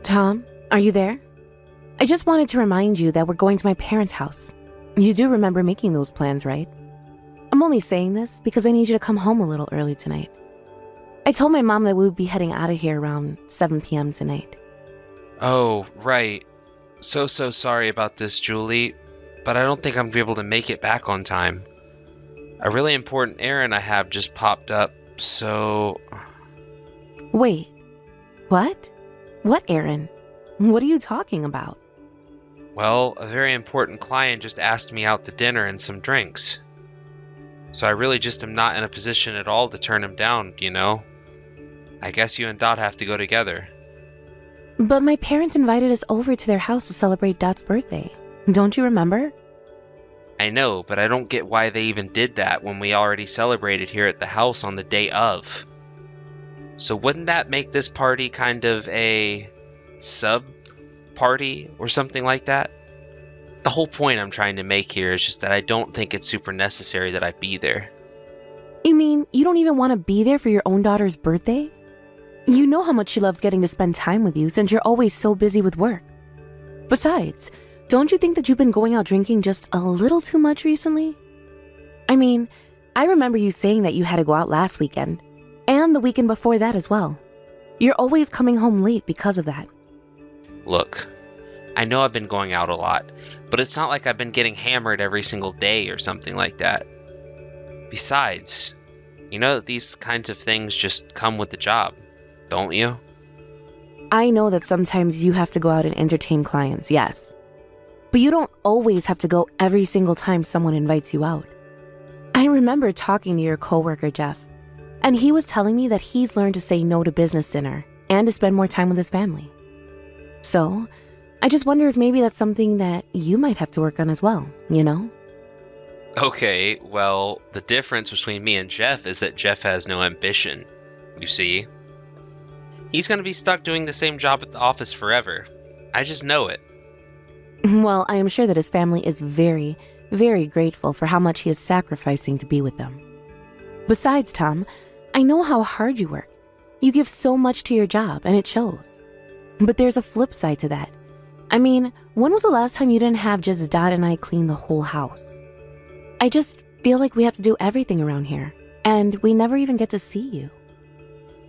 Tom, are you there? I just wanted to remind you that we're going to my parents' house. You do remember making those plans, right? I'm only saying this because I need you to come home a little early tonight. I told my mom that we would be heading out of here around 7 p.m. tonight. Oh, right. So sorry about this, Julie, but I don't think I'm going to be able to make it back on time. A really important errand I have just popped up, so... Wait, what? What errand? What are you talking about? Well, a very important client just asked me out to dinner and some drinks. So I really just am not in a position at all to turn him down, you know? I guess you and Dot have to go together. But my parents invited us over to their house to celebrate Dot's birthday. Don't you remember? I know, but I don't get why they even did that when we already celebrated here at the house on the day of. So wouldn't that make this party kind of a sub-party or something like that? The whole point I'm trying to make here is just that I don't think it's super necessary that I be there. You mean you don't even want to be there for your own daughter's birthday? You know how much she loves getting to spend time with you since you're always so busy with work. Besides, don't you think that you've been going out drinking just a little too much recently? I mean, I remember you saying that you had to go out last weekend, and the weekend before that as well. You're always coming home late because of that. Look, I know I've been going out a lot, but it's not like I've been getting hammered every single day or something like that. Besides, you know that these kinds of things just come with the job, don't you? I know that sometimes you have to go out and entertain clients, yes. But you don't always have to go every single time someone invites you out. I remember talking to your coworker, Jeff, and he was telling me that he's learned to say no to business dinner and to spend more time with his family. So, I just wonder if maybe that's something that you might have to work on as well, you know? Okay, well, the difference between me and Jeff is that Jeff has no ambition, you see? He's gonna be stuck doing the same job at the office forever. I just know it. Well, I am sure that his family is very, very grateful for how much he is sacrificing to be with them. Besides, Tom, I know how hard you work. You give so much to your job, and it shows. But there's a flip side to that. I mean, when was the last time you didn't have just Dot and I clean the whole house? I just feel like we have to do everything around here, and we never even get to see you.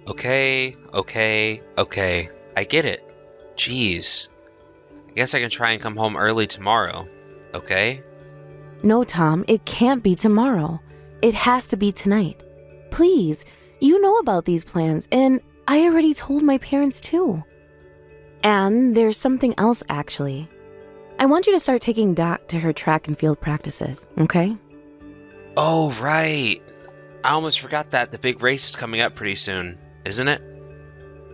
Okay. I get it. Jeez. I guess I can try and come home early tomorrow, okay? No, Tom, it can't be tomorrow. It has to be tonight. Please, you know about these plans, and I already told my parents too. And there's something else, actually. I want you to start taking Dot to her track and field practices, okay? Oh, right. I almost forgot that the big race is coming up pretty soon, isn't it?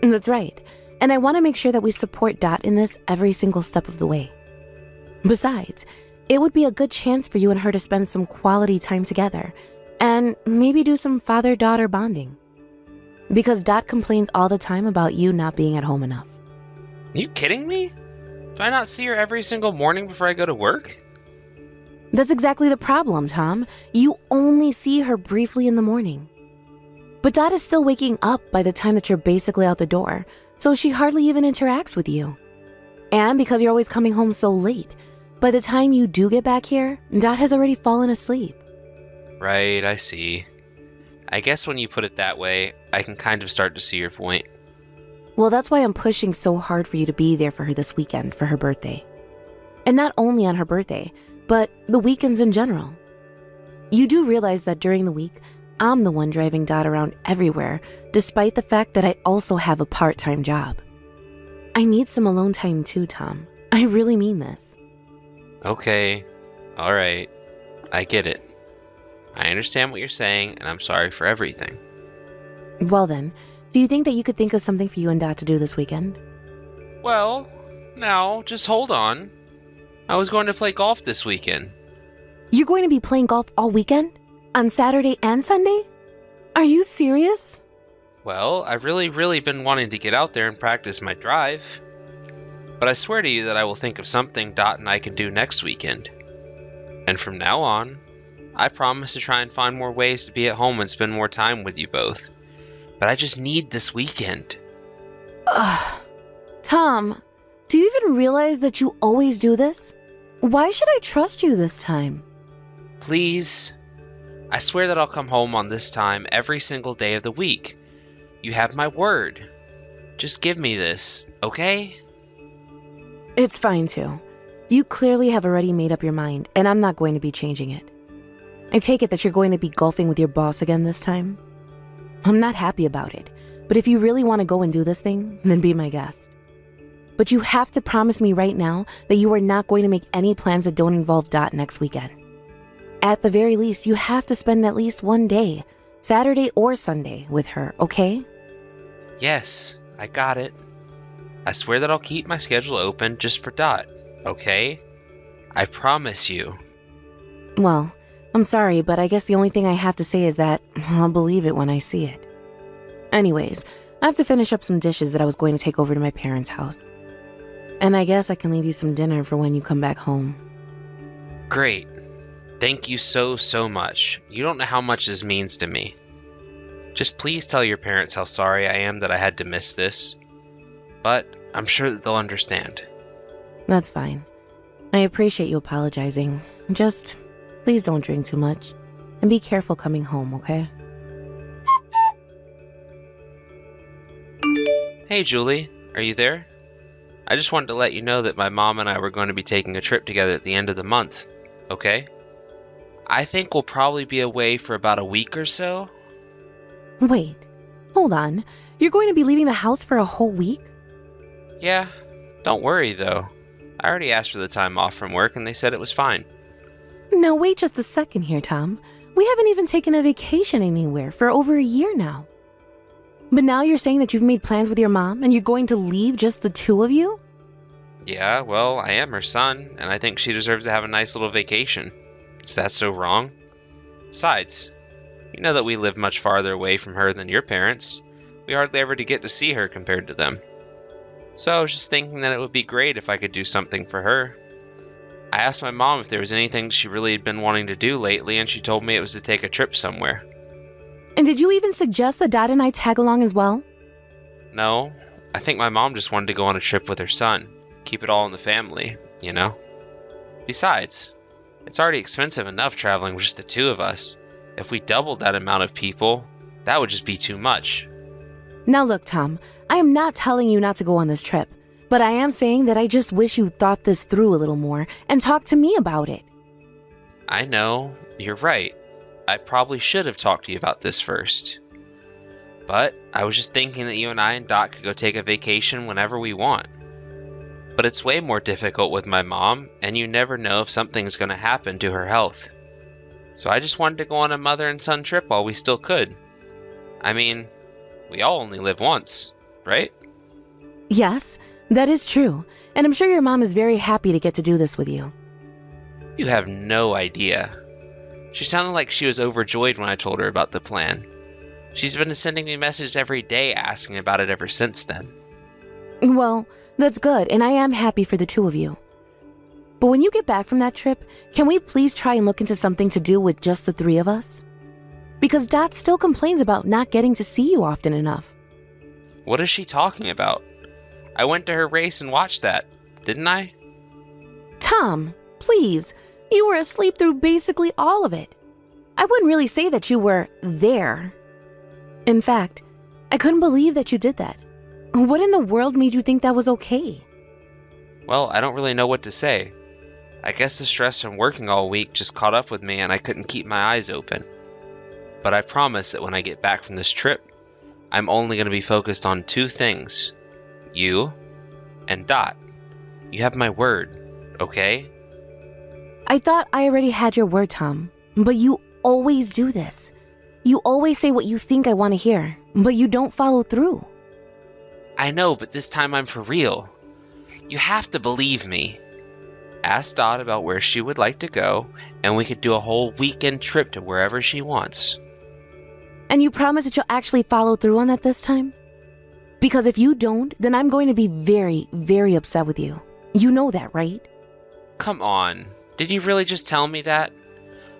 That's right. And I want to make sure that we support Dot in this every single step of the way. Besides, it would be a good chance for you and her to spend some quality time together and maybe do some father-daughter bonding. Because Dot complains all the time about you not being at home enough. Are you kidding me? Do I not see her every single morning before I go to work? That's exactly the problem, Tom. You only see her briefly in the morning. But Dot is still waking up by the time that you're basically out the door, so she hardly even interacts with you. And because you're always coming home so late, by the time you do get back here, Dot has already fallen asleep. Right, I see. I guess when you put it that way, I can kind of start to see your point. Well, that's why I'm pushing so hard for you to be there for her this weekend for her birthday. And not only on her birthday, but the weekends in general. You do realize that during the week, I'm the one driving Dot around everywhere, despite the fact that I also have a part-time job. I need some alone time too, Tom. I really mean this. Okay, alright. I get it. I understand what you're saying, and I'm sorry for everything. Well then, do you think that you could think of something for you and Dot to do this weekend? Well, now, just hold on. I was going to play golf this weekend. You're going to be playing golf all weekend? On Saturday and Sunday? Are you serious? Well, I've really been wanting to get out there and practice my drive. But I swear to you that I will think of something Dot and I can do next weekend. And from now on, I promise to try and find more ways to be at home and spend more time with you both. But I just need this weekend. Ugh. Tom, do you even realize that you always do this? Why should I trust you this time? Please. I swear that I'll come home on this time every single day of the week. You have my word. Just give me this, okay? It's fine too. You clearly have already made up your mind, and I'm not going to be changing it. I take it that you're going to be golfing with your boss again this time? I'm not happy about it, but if you really want to go and do this thing, then be my guest. But you have to promise me right now that you are not going to make any plans that don't involve Dot next weekend. At the very least, you have to spend at least one day, Saturday or Sunday, with her, okay? Yes, I got it. I swear that I'll keep my schedule open just for Dot, okay? I promise you. Well, I'm sorry, but I guess the only thing I have to say is that I'll believe it when I see it. Anyways, I have to finish up some dishes that I was going to take over to my parents' house. And I guess I can leave you some dinner for when you come back home. Great. Thank you so much. You don't know how much this means to me. Just please tell your parents how sorry I am that I had to miss this. But I'm sure that they'll understand. That's fine. I appreciate you apologizing. Just please don't drink too much. And be careful coming home, okay? Hey, Julie. Are you there? I just wanted to let you know that my mom and I were going to be taking a trip together at the end of the month. Okay? I think we'll probably be away for about a week or so. Wait. Hold on. You're going to be leaving the house for a whole week? Yeah. Don't worry, though. I already asked for the time off from work and they said it was fine. No, wait just a second here, Tom. We haven't even taken a vacation anywhere for over a year now. But now you're saying that you've made plans with your mom and you're going to leave just the two of you? Yeah, well, I am her son, and I think she deserves to have a nice little vacation. Is that so wrong? Besides, you know that we live much farther away from her than your parents. We hardly ever get to see her compared to them. So I was just thinking that it would be great if I could do something for her. I asked my mom if there was anything she really had been wanting to do lately, and she told me it was to take a trip somewhere. And did you even suggest that Dad and I tag along as well? No, I think my mom just wanted to go on a trip with her son. Keep it all in the family, you know? Besides, it's already expensive enough traveling with just the two of us. If we doubled that amount of people, that would just be too much. Now look, Tom, I am not telling you not to go on this trip, but I am saying that I just wish you thought this through a little more and talked to me about it. I know, you're right. I probably should have talked to you about this first. But I was just thinking that you and I and Dot could go take a vacation whenever we want. But it's way more difficult with my mom, and you never know if something's going to happen to her health. So I just wanted to go on a mother and son trip while we still could. I mean, we all only live once, right? Yes, that is true, and I'm sure your mom is very happy to get to do this with you. You have no idea. She sounded like she was overjoyed when I told her about the plan. She's been sending me messages every day asking about it ever since then. Well, that's good, and I am happy for the two of you. But when you get back from that trip, can we please try and look into something to do with just the three of us? Because Dot still complains about not getting to see you often enough. What is she talking about? I went to her race and watched that, didn't I? Tom, please, you were asleep through basically all of it. I wouldn't really say that you were there. In fact, I couldn't believe that you did that. What in the world made you think that was okay? Well, I don't really know what to say. I guess the stress from working all week just caught up with me and I couldn't keep my eyes open. But I promise that when I get back from this trip, I'm only going to be focused on two things. You and Dot. You have my word, okay? I thought I already had your word, Tom, but you always do this. You always say what you think I want to hear, but you don't follow through. I know, but this time I'm for real. You have to believe me. Ask Dot about where she would like to go, and we could do a whole weekend trip to wherever she wants. And you promise that you'll actually follow through on that this time? Because if you don't, then I'm going to be very, very upset with you. You know that, right? Come on. Did you really just tell me that?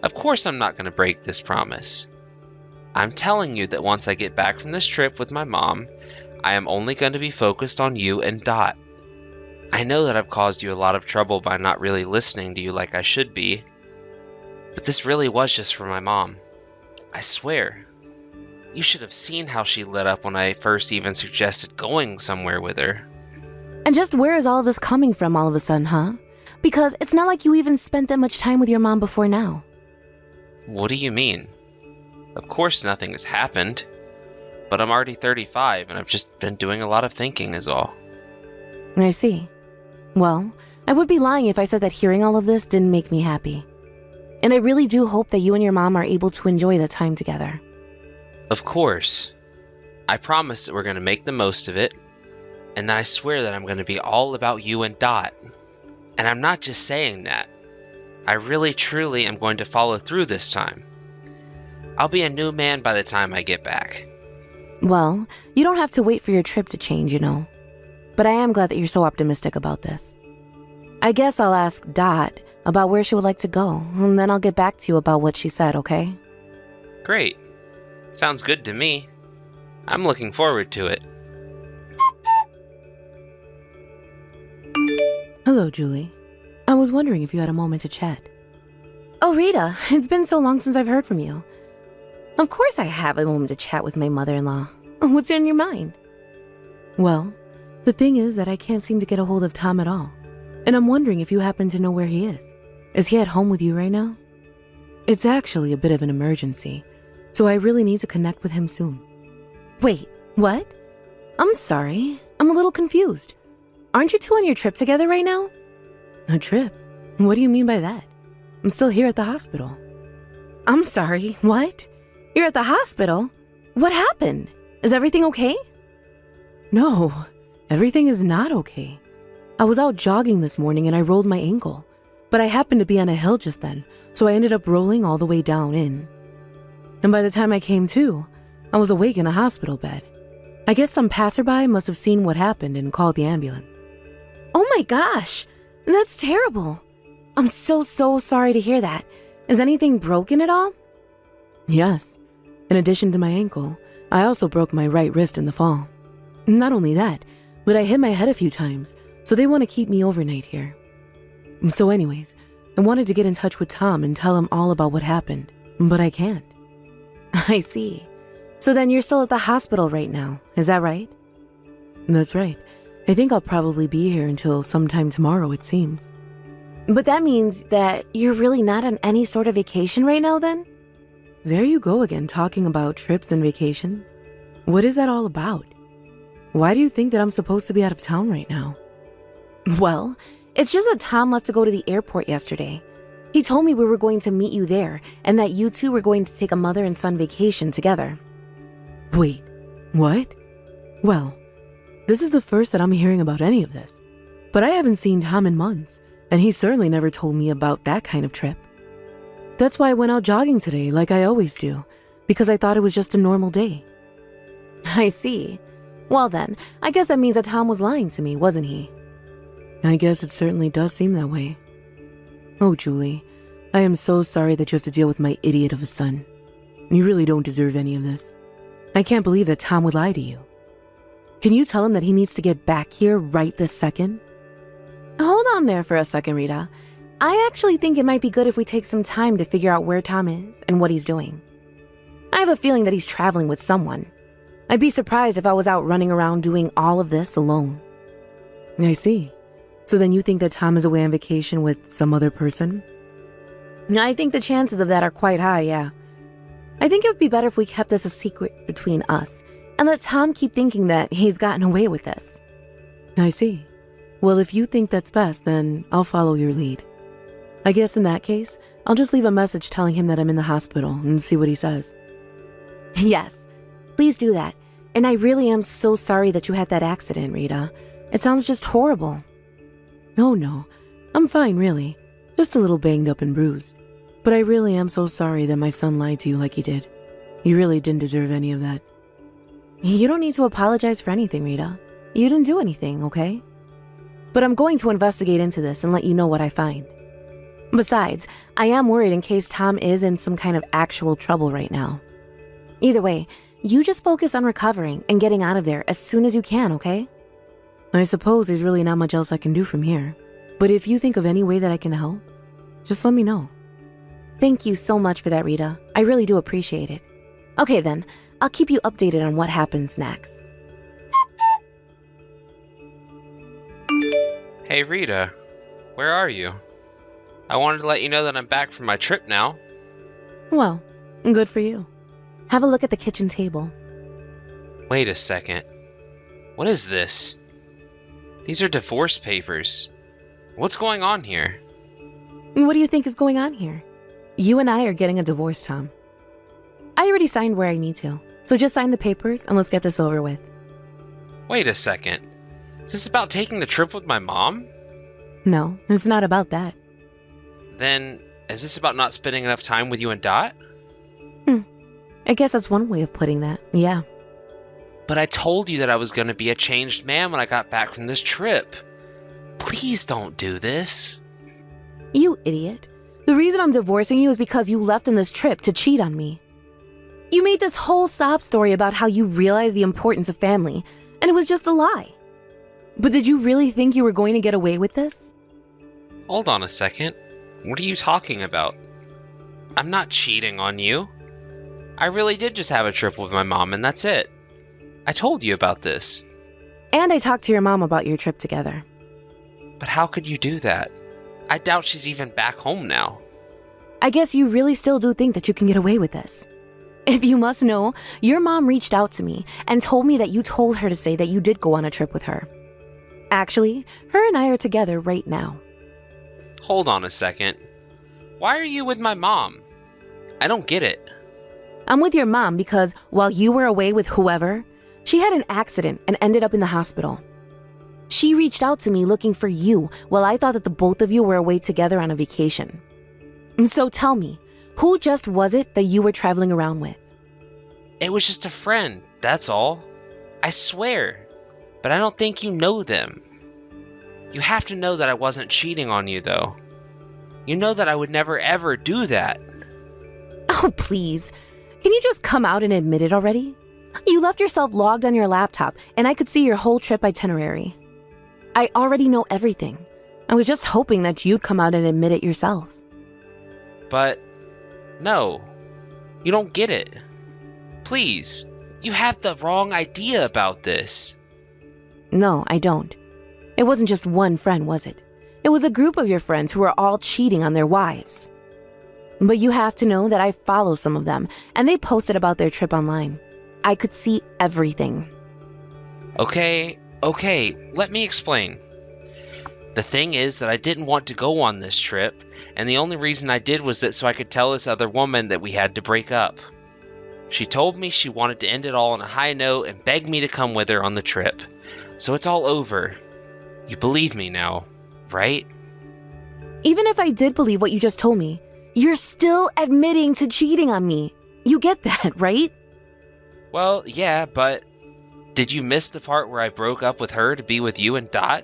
Of course I'm not going to break this promise. I'm telling you that once I get back from this trip with my mom, I am only going to be focused on you and Dot. I know that I've caused you a lot of trouble by not really listening to you like I should be, but this really was just for my mom. I swear. You should have seen how she lit up when I first even suggested going somewhere with her. And just where is all of this coming from all of a sudden, huh? Because it's not like you even spent that much time with your mom before now. What do you mean? Of course nothing has happened, but I'm already 35 and I've just been doing a lot of thinking is all. I see. Well, I would be lying if I said that hearing all of this didn't make me happy. And I really do hope that you and your mom are able to enjoy the time together. Of course. I promise that we're going to make the most of it, and that I swear that I'm going to be all about you and Dot. And I'm not just saying that. I really truly am going to follow through this time. I'll be a new man by the time I get back. Well, you don't have to wait for your trip to change, you know. But I am glad that you're so optimistic about this. I guess I'll ask Dot about where she would like to go, and then I'll get back to you about what she said, okay? Great. Sounds good to me. I'm looking forward to it. Hello, Julie. I was wondering if you had a moment to chat. Oh, Rita, it's been so long since I've heard from you. Of course I have a moment to chat with my mother-in-law. What's on your mind? Well, the thing is that I can't seem to get a hold of Tom at all, and I'm wondering if you happen to know where he is. Is he at home with you right now? It's actually a bit of an emergency, so I really need to connect with him soon. Wait, what? I'm sorry, I'm a little confused. Aren't you two on your trip together right now? A trip? What do you mean by that? I'm still here at the hospital. I'm sorry, what? You're at the hospital? What happened? Is everything okay? No, everything is not okay. I was out jogging this morning and I rolled my ankle, but I happened to be on a hill just then, so I ended up rolling all the way down in. And by the time I came to, I was awake in a hospital bed. I guess some passerby must have seen what happened and called the ambulance. Oh my gosh, that's terrible. I'm so sorry to hear that. Is anything broken at all? Yes. In addition to my ankle, I also broke my right wrist in the fall. Not only that, but I hit my head a few times, so they want to keep me overnight here. So anyways, I wanted to get in touch with Tom and tell him all about what happened, but I can't. I see. So then you're still at the hospital right now, is that right? That's right. I think I'll probably be here until sometime tomorrow, it seems. But that means that you're really not on any sort of vacation right now then? There you go again, talking about trips and vacations. What is that all about? Why do you think that I'm supposed to be out of town right now? Well, it's just that Tom left to go to the airport yesterday. He told me we were going to meet you there and that you two were going to take a mother and son vacation together. Wait, what? Well, this is the first that I'm hearing about any of this. But I haven't seen Tom in months, and he certainly never told me about that kind of trip. That's why I went out jogging today like I always do, because I thought it was just a normal day. I see. Well then, I guess that means that Tom was lying to me, wasn't he? I guess it certainly does seem that way. Oh, Julie, I am so sorry that you have to deal with my idiot of a son. You really don't deserve any of this. I can't believe that Tom would lie to you. Can you tell him that he needs to get back here right this second? Hold on there for a second, Rita. I actually think it might be good if we take some time to figure out where Tom is and what he's doing. I have a feeling that he's traveling with someone. I'd be surprised if I was out running around doing all of this alone. I see. So then you think that Tom is away on vacation with some other person? I think the chances of that are quite high, yeah. I think it would be better if we kept this a secret between us and let Tom keep thinking that he's gotten away with this. I see. Well, if you think that's best, then I'll follow your lead. I guess in that case, I'll just leave a message telling him that I'm in the hospital and see what he says. Yes, please do that. And I really am so sorry that you had that accident, Rita. It sounds just horrible. Oh no, I'm fine really. Just a little banged up and bruised. But I really am so sorry that my son lied to you like he did. He really didn't deserve any of that. You don't need to apologize for anything, Rita. You didn't do anything, okay? But I'm going to investigate into this and let you know what I find. Besides, I am worried in case Tom is in some kind of actual trouble right now. Either way, you just focus on recovering and getting out of there as soon as you can, okay? I suppose there's really not much else I can do from here. But if you think of any way that I can help, just let me know. Thank you so much for that, Rita. I really do appreciate it. Okay then, I'll keep you updated on what happens next. Hey Rita, where are you? I wanted to let you know that I'm back from my trip now. Well, good for you. Have a look at the kitchen table. Wait a second. What is this? These are divorce papers. What's going on here? What do you think is going on here? You and I are getting a divorce, Tom. I already signed where I need to, so just sign the papers and let's get this over with. Wait a second. Is this about taking the trip with my mom? No, it's not about that. Then, is this about not spending enough time with you and Dot? I guess that's one way of putting that, yeah. But I told you that I was going to be a changed man when I got back from this trip. Please don't do this. You idiot. The reason I'm divorcing you is because you left on this trip to cheat on me. You made this whole sob story about how you realized the importance of family, and it was just a lie. But did you really think you were going to get away with this? Hold on a second. What are you talking about? I'm not cheating on you. I really did just have a trip with my mom and that's it. I told you about this. And I talked to your mom about your trip together. But how could you do that? I doubt she's even back home now. I guess you really still do think that you can get away with this. If you must know, your mom reached out to me and told me that you told her to say that you did go on a trip with her. Actually, her and I are together right now. Hold on a second. Why are you with my mom? I don't get it. I'm with your mom because while you were away with whoever, she had an accident and ended up in the hospital. She reached out to me looking for you while I thought that the both of you were away together on a vacation. So tell me, who just was it that you were traveling around with? It was just a friend, that's all. I swear. But I don't think you know them. You have to know that I wasn't cheating on you, though. You know that I would never ever do that. Oh, please. Can you just come out and admit it already? You left yourself logged on your laptop, and I could see your whole trip itinerary. I already know everything. I was just hoping that you'd come out and admit it yourself. But, no. You don't get it. Please, you have the wrong idea about this. No, I don't. It wasn't just one friend, was it? It was a group of your friends who were all cheating on their wives. But you have to know that I follow some of them, and they posted about their trip online. I could see everything. Okay, let me explain. The thing is that I didn't want to go on this trip, and the only reason I did was that so I could tell this other woman that we had to break up. She told me she wanted to end it all on a high note and begged me to come with her on the trip. So it's all over. You believe me now, right? Even if I did believe what you just told me, you're still admitting to cheating on me. You get that, right? Well, yeah, but did you miss the part where I broke up with her to be with you and Dot?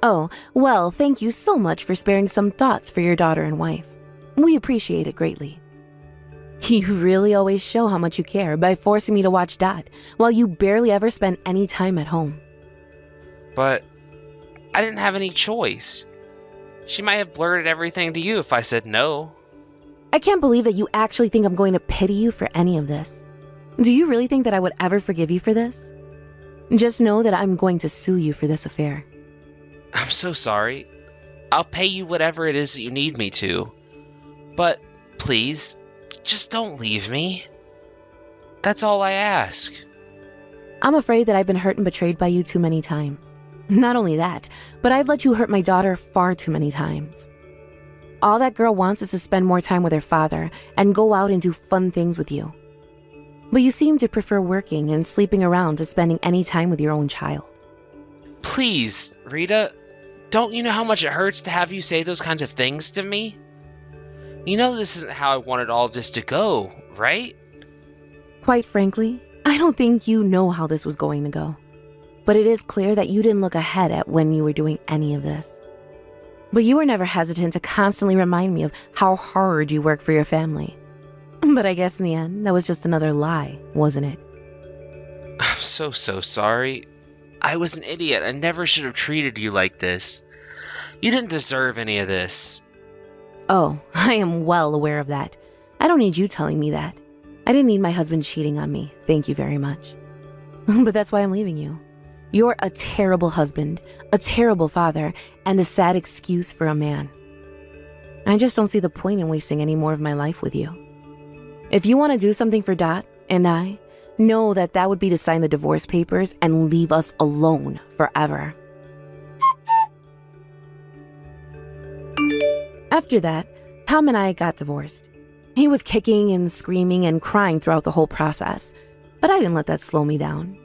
Oh, well, thank you so much for sparing some thoughts for your daughter and wife. We appreciate it greatly. You really always show how much you care by forcing me to watch Dot while you barely ever spend any time at home. But I didn't have any choice. She might have blurted everything to you if I said no. I can't believe that you actually think I'm going to pity you for any of this. Do you really think that I would ever forgive you for this? Just know that I'm going to sue you for this affair. I'm so sorry. I'll pay you whatever it is that you need me to. But please, just don't leave me. That's all I ask. I'm afraid that I've been hurt and betrayed by you too many times. Not only that, but I've let you hurt my daughter far too many times. All that girl wants is to spend more time with her father and go out and do fun things with you. But you seem to prefer working and sleeping around to spending any time with your own child. Please, Rita, don't you know how much it hurts to have you say those kinds of things to me? You know this isn't how I wanted all of this to go, right? Quite frankly, I don't think you know how this was going to go. But it is clear that you didn't look ahead at when you were doing any of this. But you were never hesitant to constantly remind me of how hard you work for your family. But I guess in the end, that was just another lie, wasn't it? So sorry. I was an idiot. I never should have treated you like this. You didn't deserve any of this. Oh, I am well aware of that. I don't need you telling me that. I didn't need my husband cheating on me. Thank you very much. But that's why I'm leaving you. You're a terrible husband, a terrible father, and a sad excuse for a man. I just don't see the point in wasting any more of my life with you. If you want to do something for Dot and I, know that that would be to sign the divorce papers and leave us alone forever. After that, Tom and I got divorced. He was kicking and screaming and crying throughout the whole process, but I didn't let that slow me down.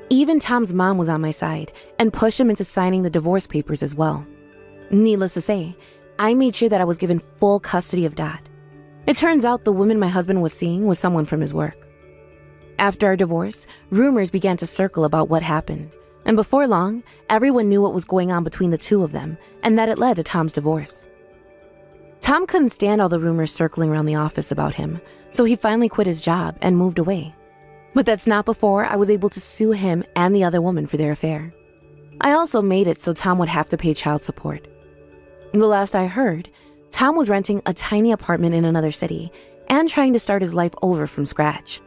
Even Tom's mom was on my side and pushed him into signing the divorce papers as well. Needless to say, I made sure that I was given full custody of Dot. It turns out the woman my husband was seeing was someone from his work. After our divorce, rumors began to circle about what happened, and before long, everyone knew what was going on between the two of them and that it led to Tom's divorce. Tom couldn't stand all the rumors circling around the office about him, so he finally quit his job and moved away. But that's not before I was able to sue him and the other woman for their affair. I also made it so Tom would have to pay child support. The last I heard, Tom was renting a tiny apartment in another city and trying to start his life over from scratch.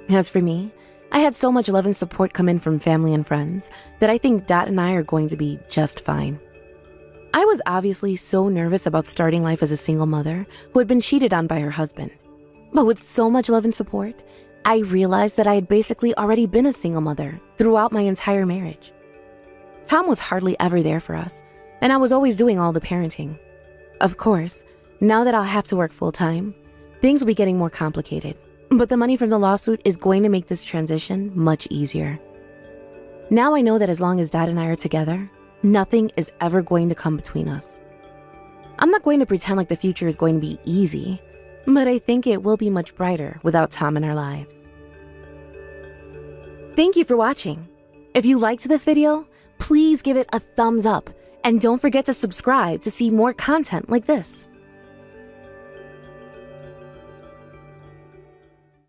As for me, I had so much love and support come in from family and friends that I think Dot and I are going to be just fine. I was obviously so nervous about starting life as a single mother who had been cheated on by her husband. But with so much love and support, I realized that I had basically already been a single mother throughout my entire marriage. Tom was hardly ever there for us, and I was always doing all the parenting. Of course, now that I'll have to work full-time, things will be getting more complicated, but the money from the lawsuit is going to make this transition much easier. Now I know that as long as Dad and I are together, nothing is ever going to come between us. I'm not going to pretend like the future is going to be easy, but I think it will be much brighter without Tom in our lives. Thank you for watching. If you liked this video, please give it a thumbs up and don't forget to subscribe to see more content like this.